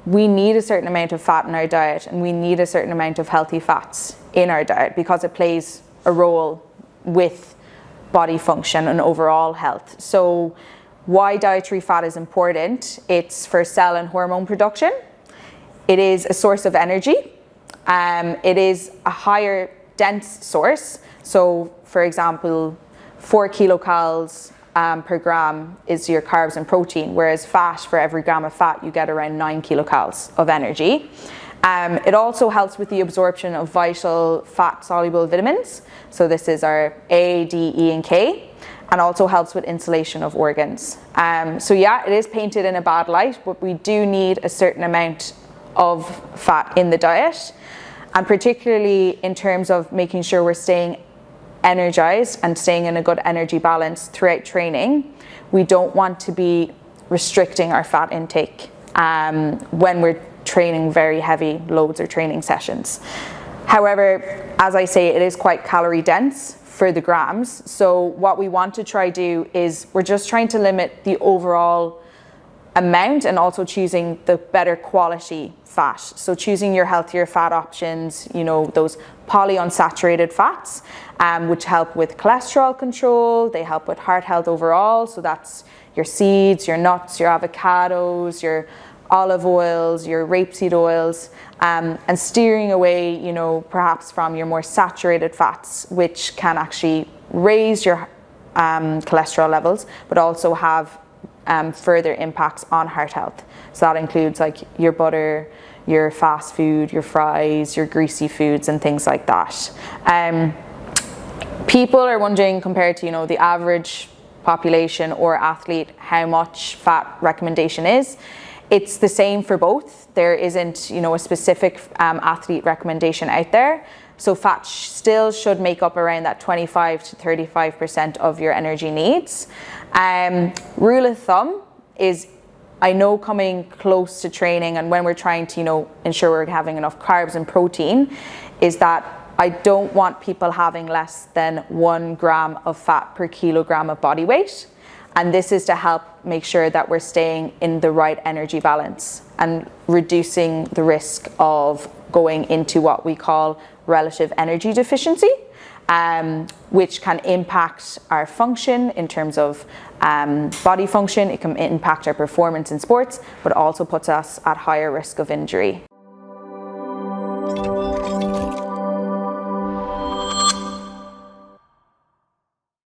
we need a certain amount of fat in our diet, and we need a certain amount of healthy fats in our diet because it plays a role with body function and overall health. So why dietary fat is important: it's for cell and hormone production. It is a source of energy. It is a higher dense source. So for example, 4 kilocalories per gram is your carbs and protein, whereas fat, for every gram of fat, you get around 9 kilocalories of energy. It also helps with the absorption of vital fat-soluble vitamins. So this is our A, D, E, and K, and also helps with insulation of organs. So yeah, it is painted in a bad light, but we do need a certain amount of fat in the diet, and particularly in terms of making sure we're staying energized and staying in a good energy balance throughout training. We don't want to be restricting our fat intake when we're training very heavy loads or training sessions. However, as I say, it is quite calorie dense for the grams. So what we want to try do is we're just trying to limit the overall amount and also choosing the better quality fat. So choosing your healthier fat options, you know, those polyunsaturated fats, which help with cholesterol control, they help with heart health overall. So that's your seeds, your nuts, your avocados, your olive oils, your rapeseed oils, and steering away, you know, perhaps from your more saturated fats, which can actually raise your cholesterol levels, but also have further impacts on heart health. So that includes like your butter, your fast food, your fries, your greasy foods, and things like that. People are wondering, compared to, you know, the average population or athlete, how much fat recommendation is. It's the same for both. There isn't, you know, a specific athlete recommendation out there. So fat still should make up around that 25 to 35% of your energy needs. Rule of thumb is, I know coming close to training and when we're trying to, you know, ensure we're having enough carbs and protein, is that I don't want people having less than 1 gram of fat per kilogram of body weight. And this is to help make sure that we're staying in the right energy balance and reducing the risk of going into what we call relative energy deficiency, which can impact our function in terms of body function. It can impact our performance in sports, but also puts us at higher risk of injury.